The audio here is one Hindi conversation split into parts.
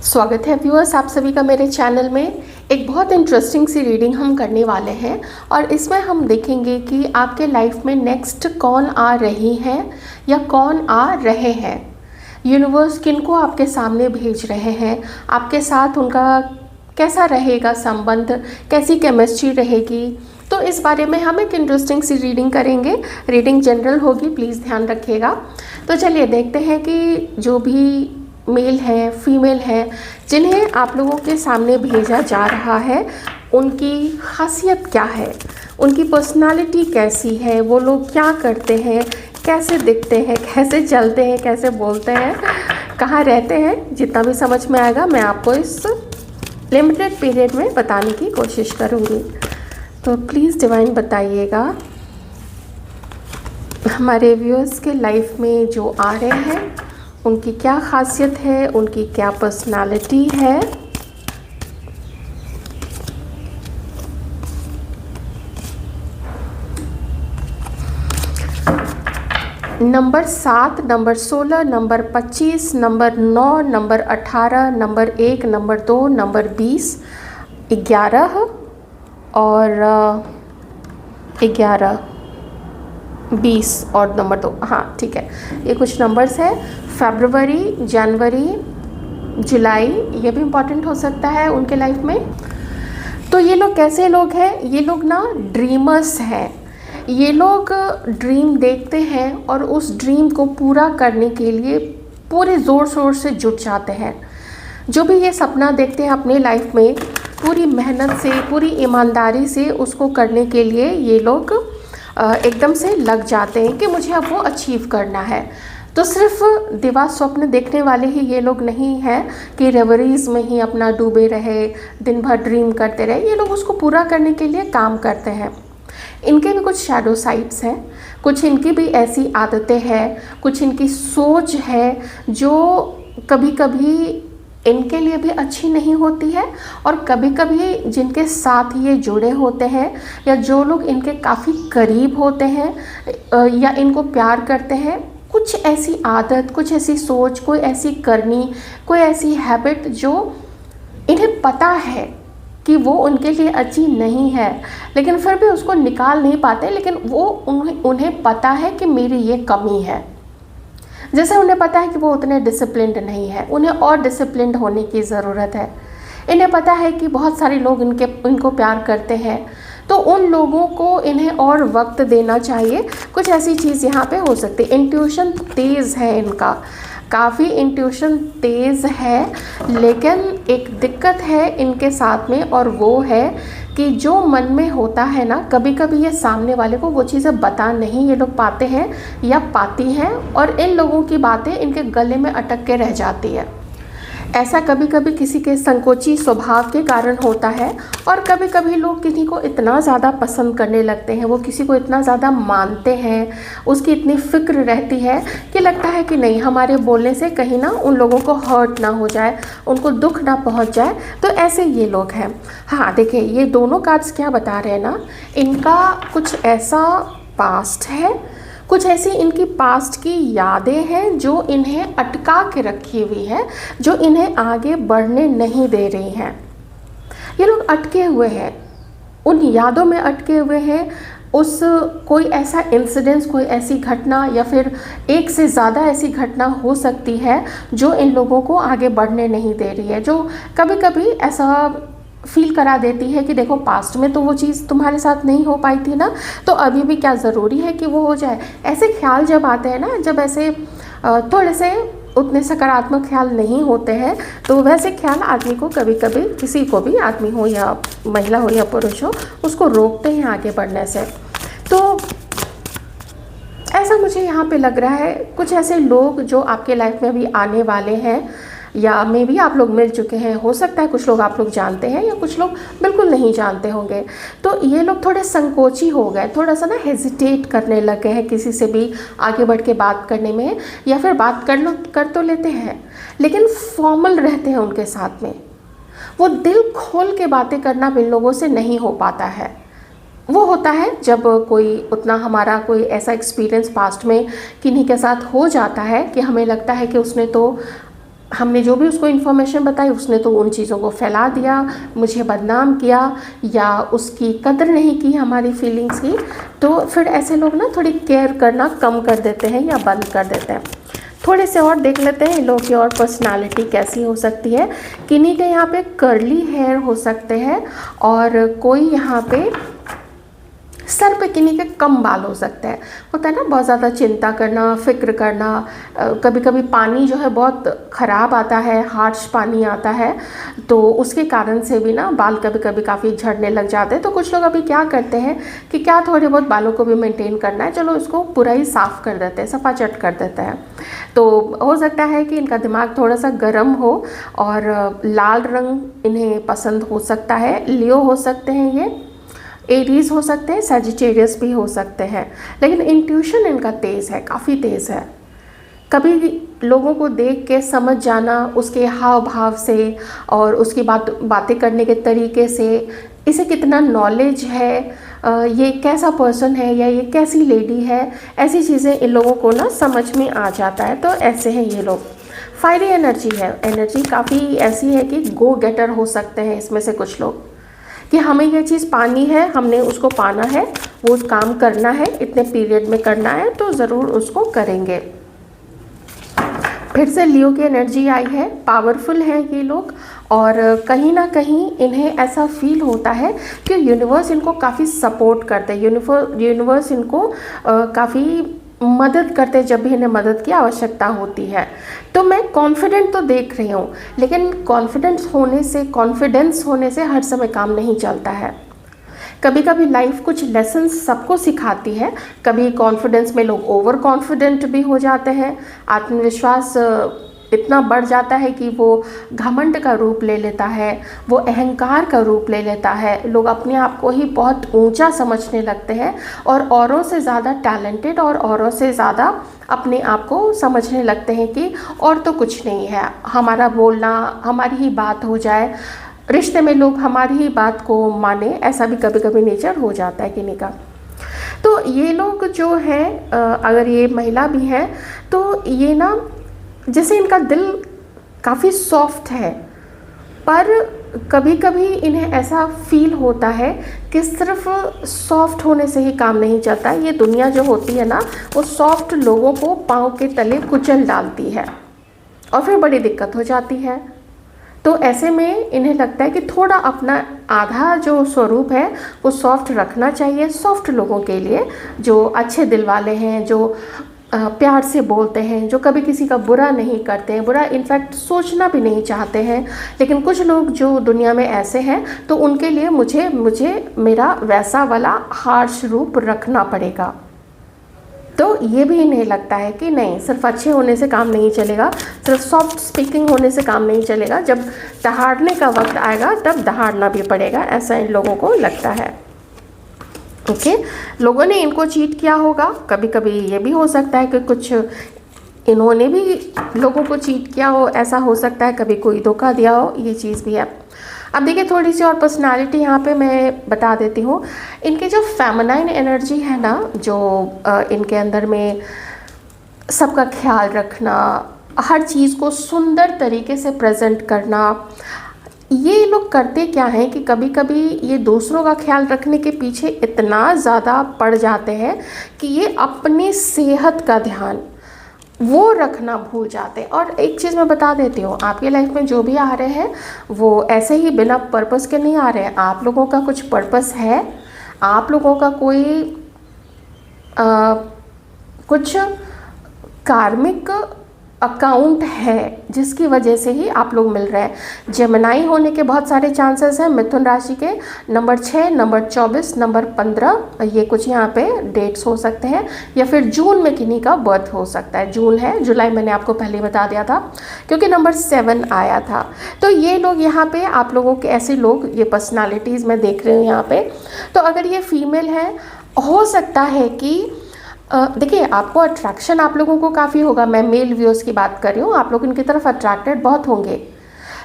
स्वागत है व्यूअर्स आप सभी का मेरे चैनल में। एक बहुत इंटरेस्टिंग सी रीडिंग हम करने वाले हैं और इसमें हम देखेंगे कि आपके लाइफ में नेक्स्ट कौन आ रही है या कौन आ रहे हैं। यूनिवर्स किनको आपके सामने भेज रहे हैं, आपके साथ उनका कैसा रहेगा संबंध, कैसी केमिस्ट्री रहेगी, तो इस बारे में हम एक इंटरेस्टिंग सी रीडिंग करेंगे। रीडिंग जनरल होगी, प्लीज़ ध्यान रखिएगा। तो चलिए देखते हैं कि जो भी मेल है, फीमेल है, जिन्हें आप लोगों के सामने भेजा जा रहा है, उनकी खासियत क्या है, उनकी पर्सनालिटी कैसी है, वो लोग क्या करते हैं, कैसे दिखते हैं, कैसे चलते हैं, कैसे बोलते हैं, कहाँ रहते हैं, जितना भी समझ में आएगा मैं आपको इस लिमिटेड पीरियड में बताने की कोशिश करूँगी। तो प्लीज़ डिवाइन बताइएगा हमारे व्यूअर्स के लाइफ में जो आ रहे हैं उनकी क्या खासियत है, उनकी क्या पर्सनालिटी है। Number 7, number 16, number 25, number 9, number 18, number 1, number 2, number 20, 11 और 11, 20 और नंबर 2। हाँ ठीक है, ये कुछ नंबर्स है। फरवरी, जनवरी, जुलाई, ये भी इम्पॉर्टेंट हो सकता है उनके लाइफ में। तो ये लोग कैसे लोग हैं? ये लोग ना ड्रीमर्स हैं। ये लोग ड्रीम देखते हैं और उस ड्रीम को पूरा करने के लिए पूरे ज़ोर शोर से जुट जाते हैं। जो भी ये सपना देखते हैं अपने लाइफ में, पूरी मेहनत से, पूरी ईमानदारी से उसको करने के लिए ये लोग एकदम से लग जाते हैं कि मुझे अब वो अचीव करना है। तो सिर्फ दिवा स्वप्न देखने वाले ही ये लोग नहीं हैं कि रेवरीज में ही अपना डूबे रहे, दिन भर ड्रीम करते रहे। ये लोग उसको पूरा करने के लिए काम करते हैं। इनके भी कुछ शैडो साइड्स हैं, कुछ इनकी भी ऐसी आदतें हैं, कुछ इनकी सोच है जो कभी कभी इनके लिए भी अच्छी नहीं होती है, और कभी कभी जिनके साथ ये जुड़े होते हैं या जो लोग इनके काफ़ी करीब होते हैं या इनको प्यार करते हैं, कुछ ऐसी आदत, कुछ ऐसी सोच, कोई ऐसी करनी, कोई ऐसी हैबिट जो इन्हें पता है कि वो उनके लिए अच्छी नहीं है, लेकिन फिर भी उसको निकाल नहीं पाते। लेकिन वो उन्हें पता है कि मेरी ये कमी है। जैसे उन्हें पता है कि वो उतने डिसिप्लिन्ड नहीं है, उन्हें और डिसिप्लिन्ड होने की ज़रूरत है। इन्हें पता है कि बहुत सारे लोग इनको प्यार करते हैं, तो उन लोगों को इन्हें और वक्त देना चाहिए। कुछ ऐसी चीज़ यहाँ पे हो सकती है। इंट्यूशन तेज़ है इनका, काफ़ी इंट्यूशन तेज़ है, लेकिन एक दिक्कत है इनके साथ में, और वो है कि जो मन में होता है ना, कभी कभी ये सामने वाले को वो चीज़ें बता नहीं ये लोग पाते हैं या पाती हैं, और इन लोगों की बातें इनके गले में अटक के रह जाती है। ऐसा कभी कभी किसी के संकोची स्वभाव के कारण होता है, और कभी कभी लोग किसी को इतना ज़्यादा पसंद करने लगते हैं, वो किसी को इतना ज़्यादा मानते हैं, उसकी इतनी फ़िक्र रहती है कि लगता है कि नहीं, हमारे बोलने से कहीं ना उन लोगों को हर्ट ना हो जाए, उनको दुख ना पहुंच जाए। तो ऐसे ये लोग हैं। हाँ देखिए, ये दोनों कार्ड्स क्या बता रहे हैं ना, इनका कुछ ऐसा पास्ट है, कुछ ऐसी इनकी पास्ट की यादें हैं जो इन्हें अटका के रखी हुई है, जो इन्हें आगे बढ़ने नहीं दे रही हैं। ये लोग अटके हुए हैं, उन यादों में अटके हुए हैं। उस कोई ऐसा इंसिडेंस, कोई ऐसी घटना या फिर एक से ज़्यादा ऐसी घटना हो सकती है जो इन लोगों को आगे बढ़ने नहीं दे रही है, जो कभी कभी ऐसा फील करा देती है कि देखो पास्ट में तो वो चीज़ तुम्हारे साथ नहीं हो पाई थी ना, तो अभी भी क्या ज़रूरी है कि वो हो जाए। ऐसे ख्याल जब आते हैं ना, जब ऐसे थोड़े से उतने सकारात्मक ख्याल नहीं होते हैं, तो वैसे ख्याल आदमी को कभी कभी, किसी को भी, आदमी हो या महिला हो या पुरुष हो, उसको रोकते हैं आगे बढ़ने से। तो ऐसा मुझे यहाँ पे लग रहा है, कुछ ऐसे लोग जो आपके लाइफ में अभी आने वाले हैं, या मे भी आप लोग मिल चुके हैं, हो सकता है कुछ लोग आप लोग जानते हैं या कुछ लोग बिल्कुल नहीं जानते होंगे। तो ये लोग थोड़े संकोची हो गए, थोड़ा सा ना हेजिटेट करने लग गए हैं किसी से भी आगे बढ़ के बात करने में, या फिर बात कर तो लेते हैं लेकिन फॉर्मल रहते हैं उनके साथ में। वो दिल खोल के बातें करना इन लोगों से नहीं हो पाता है। वो होता है जब कोई उतना, हमारा कोई ऐसा एक्सपीरियंस पास्ट में किन्हीं के साथ हो जाता है कि हमें लगता है कि उसने तो हमने जो भी उसको इन्फॉर्मेशन बताई उसने तो उन चीज़ों को फैला दिया, मुझे बदनाम किया या उसकी कदर नहीं की हमारी फीलिंग्स की। तो फिर ऐसे लोग ना थोड़ी केयर करना कम कर देते हैं या बंद कर देते हैं। थोड़े से और देख लेते हैं इन लोगों की और पर्सनालिटी कैसी हो सकती है। किन्हीं के यहाँ पे कर्ली हेयर हो सकते हैं और कोई यहाँ पे सर पे किन्हीं के कम बाल हो सकते हैं। होता है ना बहुत ज़्यादा चिंता करना, फिक्र करना, कभी कभी पानी जो है बहुत ख़राब आता है, हार्श पानी आता है, तो उसके कारण से भी ना बाल कभी कभी काफ़ी झड़ने लग जाते हैं। तो कुछ लोग अभी क्या करते हैं कि क्या थोड़े बहुत बालों को भी मेंटेन करना है, चलो इसको पूरा ही साफ़ कर देते हैं, सफाचट कर देते हैं। तो हो सकता है कि इनका दिमाग थोड़ा सा गर्म हो और लाल रंग इन्हें पसंद हो सकता है। लियो हो सकते हैं, ये एरीज हो सकते हैं, सजिटेरियस भी हो सकते हैं। लेकिन इंट्यूशन इनका तेज़ है, काफ़ी तेज़ है। कभी लोगों को देख के समझ जाना उसके हाव भाव से और उसकी बातें करने के तरीके से, इसे कितना नॉलेज है, ये कैसा पर्सन है या ये कैसी लेडी है, ऐसी चीज़ें इन लोगों को ना समझ में आ जाता है। तो ऐसे हैं ये लोग। फायरी एनर्जी है, एनर्जी काफ़ी ऐसी है कि गो गेटर हो सकते हैं इसमें से कुछ लोग, कि हमें ये चीज़ पानी है, हमने उसको पाना है, वो काम करना है, इतने पीरियड में करना है, तो ज़रूर उसको करेंगे। फिर से लियो की एनर्जी आई है, पावरफुल है ये लोग और कहीं ना कहीं इन्हें ऐसा फील होता है कि यूनिवर्स इनको काफ़ी सपोर्ट करते हैं, यूनिवर्स इनको काफ़ी मदद करते हैं जब भी इन्हें मदद की आवश्यकता होती है। तो मैं कॉन्फिडेंट तो देख रही हूँ, लेकिन कॉन्फिडेंस होने से हर समय काम नहीं चलता है। कभी कभी लाइफ कुछ लेसन्स सबको सिखाती है। कभी कॉन्फिडेंस में लोग ओवर कॉन्फिडेंट भी हो जाते हैं, आत्मविश्वास इतना बढ़ जाता है कि वो घमंड का रूप ले लेता है, वो अहंकार का रूप ले लेता है। लोग अपने आप को ही बहुत ऊंचा समझने लगते हैं और औरों से ज़्यादा टैलेंटेड और औरों से ज़्यादा अपने आप को समझने लगते हैं कि और तो कुछ नहीं है, हमारा बोलना, हमारी ही बात हो जाए, रिश्ते में लोग हमारी ही बात को माने, ऐसा भी कभी कभी नेचर हो जाता है किन्हीं का। तो ये लोग जो हैं, अगर ये महिला भी है तो ये ना, जैसे इनका दिल काफ़ी सॉफ्ट है, पर कभी कभी इन्हें ऐसा फील होता है कि सिर्फ सॉफ्ट होने से ही काम नहीं चलता। ये दुनिया जो होती है ना, वो सॉफ्ट लोगों को पाँव के तले कुचल डालती है और फिर बड़ी दिक्कत हो जाती है। तो ऐसे में इन्हें लगता है कि थोड़ा अपना आधा जो स्वरूप है वो सॉफ्ट रखना चाहिए, सॉफ्ट लोगों के लिए, जो अच्छे दिल वाले हैं, जो प्यार से बोलते हैं, जो कभी किसी का बुरा नहीं करते हैं, बुरा इनफैक्ट सोचना भी नहीं चाहते हैं। लेकिन कुछ लोग जो दुनिया में ऐसे हैं, तो उनके लिए मुझे मेरा वैसा वाला हार्श रूप रखना पड़ेगा। तो ये भी इन्हें लगता है कि नहीं, सिर्फ अच्छे होने से काम नहीं चलेगा, सिर्फ सॉफ्ट स्पीकिंग होने से काम नहीं चलेगा, जब दहाड़ने का वक्त आएगा तब दहाड़ना भी पड़ेगा, ऐसा इन लोगों को लगता है। ओके, लोगों ने इनको चीट किया होगा, कभी कभी ये भी हो सकता है कि कुछ इन्होंने भी लोगों को चीट किया हो, ऐसा हो सकता है, कभी कोई धोखा दिया हो, ये चीज़ भी है। अब देखिए थोड़ी सी और पर्सनालिटी यहाँ पे मैं बता देती हूँ। इनके जो फेमिनाइन एनर्जी है ना, जो इनके अंदर में सबका ख्याल रखना, हर चीज़ को सुंदर तरीके से प्रेजेंट करना, ये लोग करते क्या हैं कि कभी कभी ये दूसरों का ख्याल रखने के पीछे इतना ज़्यादा पड़ जाते हैं कि ये अपनी सेहत का ध्यान वो रखना भूल जाते हैं। और एक चीज़ मैं बता देती हूँ, आपकी लाइफ में जो भी आ रहे हैं वो ऐसे ही बिना पर्पस के नहीं आ रहे हैं। आप लोगों का कुछ पर्पस है, आप लोगों का कोई कुछ कार्मिक अकाउंट है जिसकी वजह से ही आप लोग मिल रहे हैं। जेमिनाई होने के बहुत सारे चांसेस हैं, मिथुन राशि के नंबर 6, नंबर 24, नंबर 15, ये कुछ यहाँ पे डेट्स हो सकते हैं, या फिर जून में किन्हीं का बर्थ हो सकता है। जून है, जुलाई मैंने आपको पहले बता दिया था क्योंकि नंबर 7 आया था। तो ये लोग यहाँ पे, आप लोगों के ऐसे लोग, ये पर्सनालिटीज़ मैं देख रही हूँ यहाँ पे। तो अगर ये फीमेल है, हो सकता है कि देखिए आपको अट्रैक्शन आप लोगों को काफ़ी होगा, मैं मेल व्यूअर्स की बात कर रही हूँ, आप लोग इनकी तरफ अट्रैक्टेड बहुत होंगे।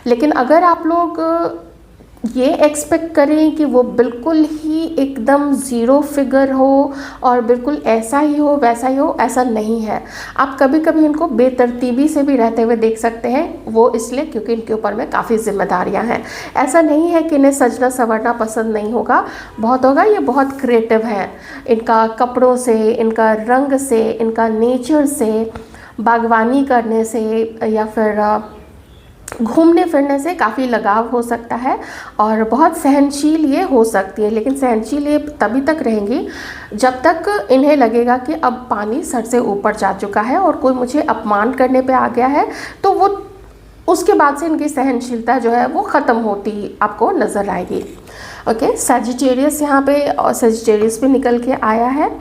लेकिन अगर आप लोग ये एक्सपेक्ट करें कि वो बिल्कुल ही एकदम ज़ीरो फिगर हो और बिल्कुल ऐसा ही हो वैसा ही हो, ऐसा नहीं है। आप कभी कभी इनको बेतरतीबी से भी रहते हुए देख सकते हैं, वो इसलिए क्योंकि इनके ऊपर में काफ़ी जिम्मेदारियां हैं। ऐसा नहीं है कि इन्हें सजना संवरना पसंद नहीं होगा, बहुत होगा। ये बहुत क्रिएटिव है, इनका कपड़ों से, इनका रंग से, इनका नेचर से, बागवानी करने से या फिर घूमने फिरने से काफ़ी लगाव हो सकता है। और बहुत सहनशील ये हो सकती है, लेकिन सहनशील ये तभी तक रहेंगी जब तक इन्हें लगेगा कि अब पानी सर से ऊपर जा चुका है और कोई मुझे अपमान करने पे आ गया है, तो वो उसके बाद से इनकी सहनशीलता जो है वो ख़त्म होती आपको नज़र आएगी। ओके, सजिटेरियस यहाँ पे, और सजिटेरियस भी निकल के आया है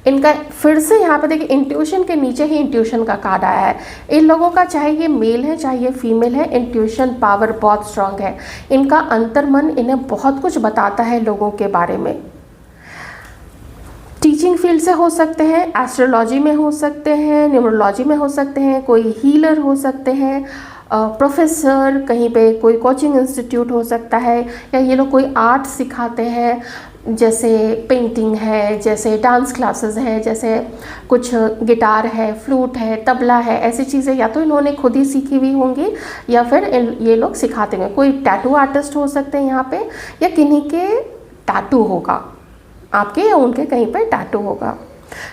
इनका। फिर से यहाँ पे देखिए इंट्यूशन के नीचे ही इंट्यूशन का कार्ड आया है। इन लोगों का चाहे ये मेल है चाहे ये फीमेल है, इंट्यूशन पावर बहुत स्ट्रांग है। इनका अंतर्मन इन्हें बहुत कुछ बताता है लोगों के बारे में। टीचिंग फील्ड से हो सकते हैं, एस्ट्रोलॉजी में हो सकते हैं, न्यूमरोलॉजी में हो सकते हैं, कोई हीलर हो सकते हैं, प्रोफेसर, कहीं पे कोई कोचिंग इंस्टीट्यूट हो सकता है, या ये लोग कोई आर्ट सिखाते हैं, जैसे पेंटिंग है, जैसे डांस क्लासेस है, जैसे कुछ गिटार है, फ्लूट है, तबला है, ऐसी चीज़ें या तो इन्होंने खुद ही सीखी हुई होंगी या फिर ये लोग सिखाते हैं। कोई टैटू आर्टिस्ट हो सकते हैं यहाँ पे, या किन्हीं के टैटू होगा, आपके या उनके कहीं पर टैटू होगा।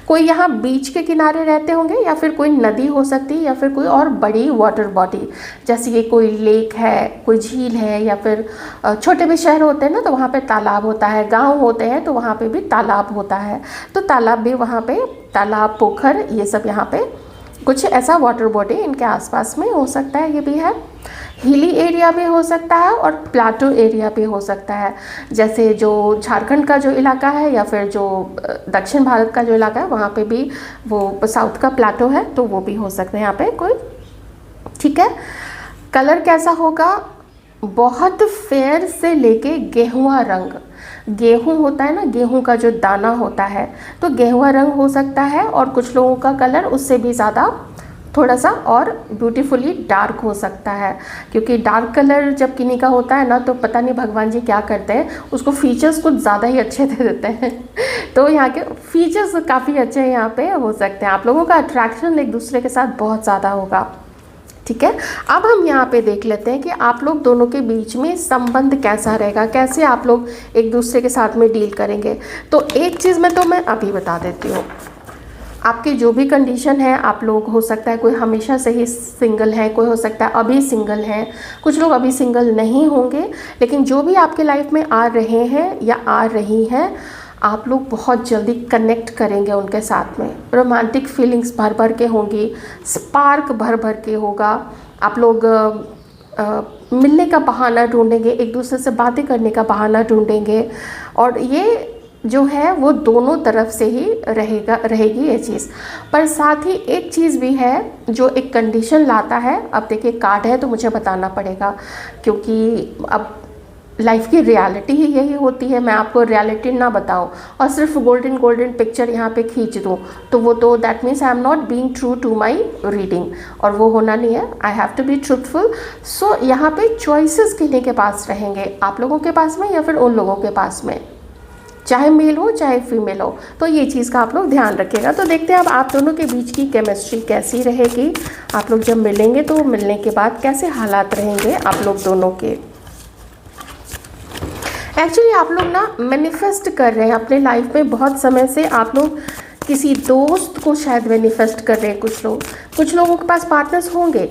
कोई यहाँ बीच के किनारे रहते होंगे, या फिर कोई नदी हो सकती है, या फिर कोई और बड़ी वाटर बॉडी, जैसे कि कोई लेक है, कोई झील है, या फिर छोटे भी शहर होते हैं ना तो वहाँ पे तालाब होता है, गांव होते हैं तो वहाँ पे भी तालाब होता है, तो तालाब भी वहाँ पे, तालाब, पोखर, ये सब यहाँ पे कुछ ऐसा वाटर बॉडी इनके आसपास में हो सकता है। ये भी है। हिली एरिया भी हो सकता है और प्लाटो एरिया भी हो सकता है, जैसे जो झारखंड का जो इलाका है या फिर जो दक्षिण भारत का जो इलाका है वहाँ पे भी वो साउथ का प्लाटो है, तो वो भी हो सकते हैं यहाँ पे कोई। ठीक है, कलर कैसा होगा? बहुत फेयर से लेके गेहुआ रंग, गेहूं होता है ना, गेहूं का जो दाना होता है, तो गेहुआ रंग हो सकता है। और कुछ लोगों का कलर उससे भी ज़्यादा थोड़ा सा और ब्यूटीफुली डार्क हो सकता है, क्योंकि डार्क कलर जब किन्हीं का होता है ना तो पता नहीं भगवान जी क्या करते हैं, उसको फीचर्स कुछ ज़्यादा ही अच्छे दे देते हैं। तो यहाँ के फीचर्स काफ़ी अच्छे यहाँ पे हो सकते हैं। आप लोगों का अट्रैक्शन एक दूसरे के साथ बहुत ज़्यादा होगा। ठीक है, अब हम यहाँ पे देख लेते हैं कि आप लोग दोनों के बीच में संबंध कैसा रहेगा, कैसे आप लोग एक दूसरे के साथ में डील करेंगे। तो एक चीज़ में तो मैं अभी बता देती हूँ, आपकी जो भी कंडीशन है, आप लोग हो सकता है कोई हमेशा से ही सिंगल है, कोई हो सकता है अभी सिंगल है, कुछ लोग अभी सिंगल नहीं होंगे, लेकिन जो भी आपके लाइफ में आ रहे हैं या आ रही हैं, आप लोग बहुत जल्दी कनेक्ट करेंगे उनके साथ में। रोमांटिक फीलिंग्स भर भर के होंगी, स्पार्क भर भर के होगा। आप लोग मिलने का बहाना ढूंढेंगे, एक दूसरे से बातें करने का बहाना ढूंढेंगे, और ये जो है वो दोनों तरफ से ही रहेगी ये चीज़। पर साथ ही एक चीज़ भी है जो एक कंडीशन लाता है। अब देखिए कार्ड है तो मुझे बताना पड़ेगा, क्योंकि अब लाइफ की रियलिटी ही यही होती है। मैं आपको रियलिटी ना बताऊं और सिर्फ गोल्डन पिक्चर यहाँ पे खींच दूँ तो वो तो that means I am not being true to my reading, और वो होना नहीं है। I have to be truthful. So यहाँ पे चॉइसेस किन्हीं के पास रहेंगे, आप लोगों के पास में या फिर उन लोगों के पास में, चाहे मेल हो चाहे फीमेल हो। तो ये चीज़ का आप लोग ध्यान रखिएगा। तो देखते हैं अब आप दोनों के बीच की केमिस्ट्री कैसी रहेगी, आप लोग जब मिलेंगे तो मिलने के बाद कैसे हालात रहेंगे आप लोग दोनों के। एक्चुअली आप लोग ना मैनिफेस्ट कर रहे हैं अपने लाइफ में, बहुत समय से आप लोग किसी दोस्त को शायद मैनिफेस्ट कर रहे हैं। कुछ लोगों के पास पार्टनर्स होंगे,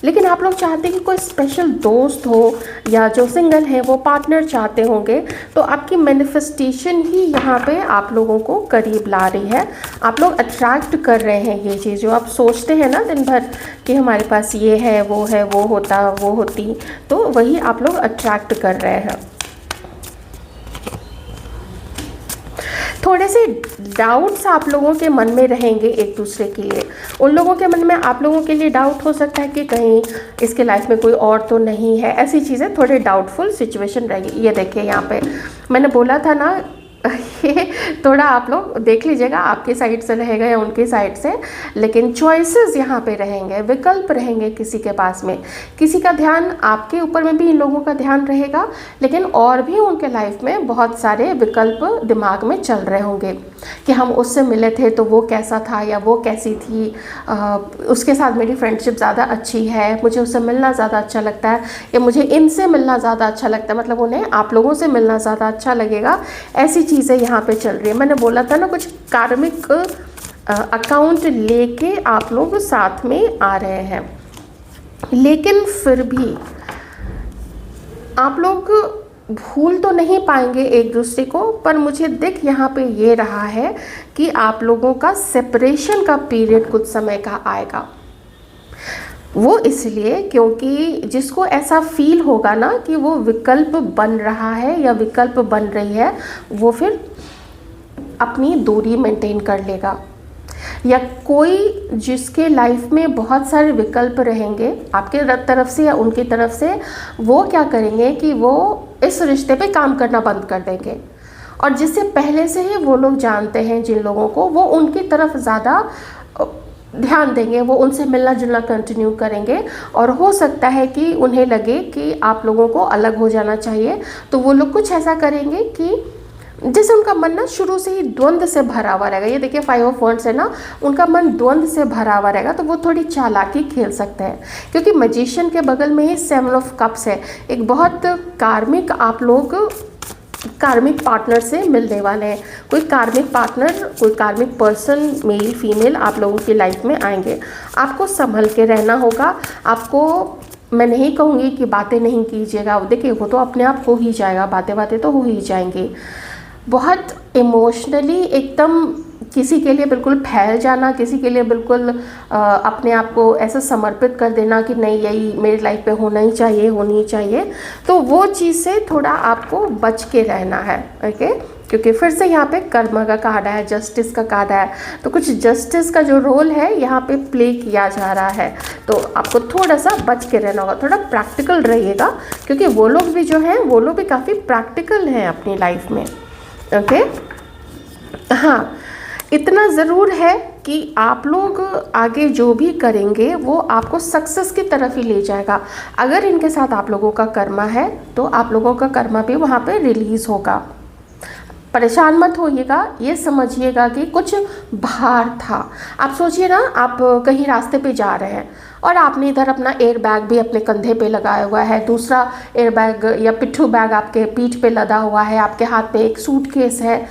लेकिन आप लोग चाहते हैं कि कोई स्पेशल दोस्त हो, या जो सिंगल है वो पार्टनर चाहते होंगे। तो आपकी मैनिफेस्टेशन ही यहाँ पे आप लोगों को करीब ला रही है। आप लोग अट्रैक्ट कर रहे हैं ये चीज़, जो आप सोचते हैं ना दिन भर कि हमारे पास ये है, वो होता, वो होती, तो वही आप लोग अट्रैक्ट कर रहे हैं। थोड़े से डाउट्स आप लोगों के मन में रहेंगे एक दूसरे के लिए। उन लोगों के मन में आप लोगों के लिए डाउट हो सकता है कि कहीं इसके लाइफ में कोई और तो नहीं है, ऐसी चीज़ें, थोड़े डाउटफुल सिचुएशन रहेगी। ये देखिए यहाँ पे मैंने बोला था ना ये थोड़ा आप लोग देख लीजिएगा, आपके साइड से रहेगा या उनके साइड से, लेकिन चॉइसेस यहाँ पे रहेंगे, विकल्प रहेंगे किसी के पास में। किसी का ध्यान आपके ऊपर में भी इन लोगों का ध्यान रहेगा, लेकिन और भी उनके लाइफ में बहुत सारे विकल्प दिमाग में चल रहे होंगे कि हम उससे मिले थे तो वो कैसा था या वो कैसी थी, उसके साथ मेरी फ्रेंडशिप ज़्यादा अच्छी है, मुझे उससे मिलना ज़्यादा अच्छा लगता है, या मुझे इनसे मिलना ज़्यादा अच्छा लगता है, मतलब उन्हें आप लोगों से मिलना ज़्यादा अच्छा लगेगा। ऐसी चीज़ें यहाँ पे चल रही है। मैंने बोला था ना, कुछ कार्मिक अकाउंट लेके आप लोग साथ में आ रहे हैं, लेकिन फिर भी आप लोग भूल तो नहीं पाएंगे एक दूसरे को, पर मुझे दिख यहाँ पे ये रहा है कि आप लोगों का सेपरेशन का पीरियड कुछ समय का आएगा। वो इसलिए क्योंकि जिसको ऐसा फील होगा ना कि वो विकल्प बन रहा है या विकल्प बन रही है, वो फिर अपनी दूरी मेंटेन कर लेगा। या कोई जिसके लाइफ में बहुत सारे विकल्प रहेंगे आपके तरफ से या उनकी तरफ से, वो क्या करेंगे कि वो इस रिश्ते पे काम करना बंद कर देंगे। और जिससे पहले से ही वो लोग जानते हैं जिन लोगों को, वो उनकी तरफ ज़्यादा ध्यान देंगे, वो उनसे मिलना जुलना कंटिन्यू करेंगे। और हो सकता है कि उन्हें लगे कि आप लोगों को अलग हो जाना चाहिए, तो वो लोग कुछ ऐसा करेंगे कि जैसे उनका मन ना शुरू से ही द्वंद्व से भरा हुआ रहेगा। ये देखिए 5 ऑफ वांड्स है ना, उनका मन द्वंद्व से भरा हुआ रहेगा, तो वो थोड़ी चालाकी खेल सकते हैं। क्योंकि मैजिशियन के बगल में ही 7 ऑफ कप्स है, एक बहुत कार्मिक, आप लोग कार्मिक पार्टनर से मिलने वाले हैं। कोई कार्मिक पार्टनर, कोई कार्मिक पर्सन, मेल फीमेल आप लोगों की लाइफ में आएंगे। आपको संभल के रहना होगा। आपको मैं नहीं कहूँगी कि बातें नहीं कीजिएगा, देखिए वो तो अपने आप हो ही जाएगा, बातें तो हो ही जाएंगी। बहुत इमोशनली एकदम किसी के लिए बिल्कुल फैल जाना, किसी के लिए बिल्कुल अपने आप को ऐसा समर्पित कर देना कि नहीं यही मेरी लाइफ पे होना ही चाहिए, होनी ही चाहिए, तो वो चीज़ से थोड़ा आपको बच के रहना है। ओके, क्योंकि फिर से यहाँ पे कर्म का कार्ड है, जस्टिस का कार्ड है, तो कुछ जस्टिस का जो रोल है यहाँ पे प्ले किया जा रहा है। तो आपको थोड़ा सा बच के रहना होगा, थोड़ा प्रैक्टिकल रहिएगा, क्योंकि वो लोग भी जो हैं वो लोग भी काफ़ी प्रैक्टिकल हैं अपनी लाइफ में। ओके, हाँ, इतना ज़रूर है कि आप लोग आगे जो भी करेंगे वो आपको सक्सेस की तरफ ही ले जाएगा। अगर इनके साथ आप लोगों का कर्मा है तो आप लोगों का कर्मा भी वहाँ पे रिलीज़ होगा। परेशान मत होइएगा, ये समझिएगा कि कुछ भार था। आप सोचिए ना, आप कहीं रास्ते पे जा रहे हैं और आपने इधर अपना एयर बैग भी अपने कंधे पे लगाया हुआ है, दूसरा एयर बैग या पिट्ठू बैग आपके पीठ पे लदा हुआ है, आपके हाथ पे एक सूटकेस है।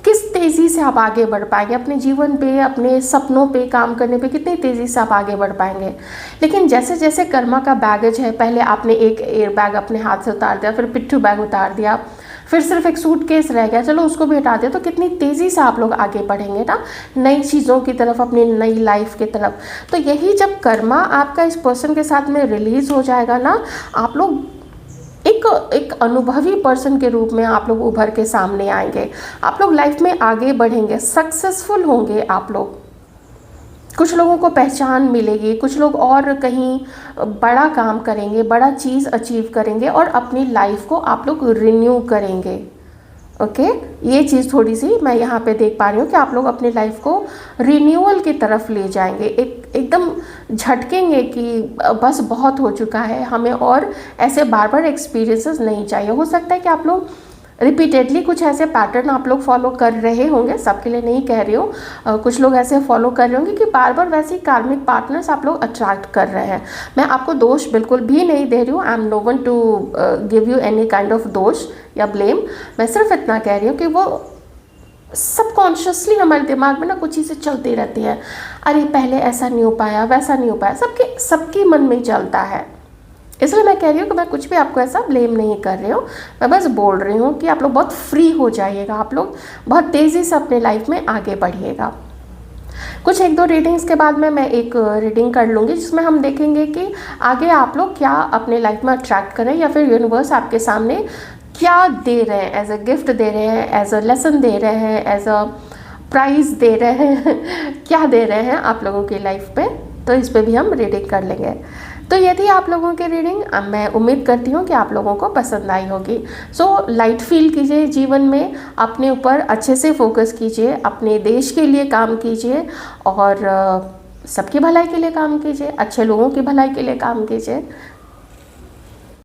किस तेज़ी से आप आगे बढ़ पाएंगे अपने जीवन पे, अपने सपनों पे काम करने पे, कितनी तेज़ी से आप आगे बढ़ पाएंगे। लेकिन जैसे जैसे कर्मा का बैगेज है, पहले आपने एक एयर बैग अपने हाथ से उतार दिया, फिर पिट्ठू बैग उतार दिया, फिर सिर्फ एक सूटकेस रह गया, चलो उसको भी हटा दिया, तो कितनी तेज़ी से आप लोग आगे बढ़ेंगे ना नई चीज़ों की तरफ, अपनी नई लाइफ की तरफ। तो यही जब कर्मा आपका इस पर्सन के साथ में रिलीज़ हो जाएगा ना, आप लोग एक अनुभवी पर्सन के रूप में आप लोग उभर के सामने आएंगे। आप लोग लाइफ में आगे बढ़ेंगे, सक्सेसफुल होंगे आप लोग। कुछ लोगों को पहचान मिलेगी, कुछ लोग और कहीं बड़ा काम करेंगे, बड़ा चीज़ अचीव करेंगे और अपनी लाइफ को आप लोग रिन्यू करेंगे। ओके, ये चीज़ थोड़ी सी मैं यहाँ पे देख पा रही हूँ कि आप लोग अपनी लाइफ को रिन्यूअल की तरफ ले जाएंगे। एकदम झटकेंगे कि बस बहुत हो चुका है, हमें और ऐसे बार बार एक्सपीरियंसेस नहीं चाहिए। हो सकता है कि आप लोग रिपीटेडली कुछ ऐसे पैटर्न आप लोग फॉलो कर रहे होंगे, सबके लिए नहीं कह रही हूँ, कुछ लोग ऐसे फॉलो कर रहे होंगे कि बार बार वैसे ही कार्मिक पार्टनर्स आप लोग अट्रैक्ट कर रहे हैं। मैं आपको दोष बिल्कुल भी नहीं दे रही हूँ, I am no one to give you any kind of दोष या ब्लेम। मैं सिर्फ इतना कह रही हूँ कि वो सबकॉन्शियसली हमारे दिमाग में ना कुछ चीज़ें चलती रहती हैं, अरे पहले ऐसा नहीं हो पाया, वैसा नहीं हो पाया, सबके मन में चलता है। इसलिए मैं कह रही हूँ कि मैं कुछ भी आपको ऐसा ब्लेम नहीं कर रही हूँ, मैं बस बोल रही हूँ कि आप लोग बहुत फ्री हो जाइएगा, आप लोग बहुत तेज़ी से अपने लाइफ में आगे बढ़िएगा। कुछ 1-2 रीडिंग्स के बाद में मैं एक रीडिंग कर लूँगी जिसमें हम देखेंगे कि आगे आप लोग क्या अपने लाइफ में अट्रैक्ट करें, या फिर यूनिवर्स आपके सामने क्या दे रहे हैं, एज अ गिफ्ट दे रहे हैं, एज अ लेसन दे रहे हैं, एज अ प्राइज़ दे रहे हैं क्या दे रहे हैं आप लोगों की लाइफ पे। तो इस पर भी हम रीडिंग कर लेंगे। तो ये थी आप लोगों की रीडिंग। अब मैं उम्मीद करती हूँ कि आप लोगों को पसंद आई होगी। सो लाइट फील कीजिए जीवन में, अपने ऊपर अच्छे से फोकस कीजिए, अपने देश के लिए काम कीजिए और सबकी भलाई के लिए काम कीजिए, अच्छे लोगों की भलाई के लिए काम कीजिए।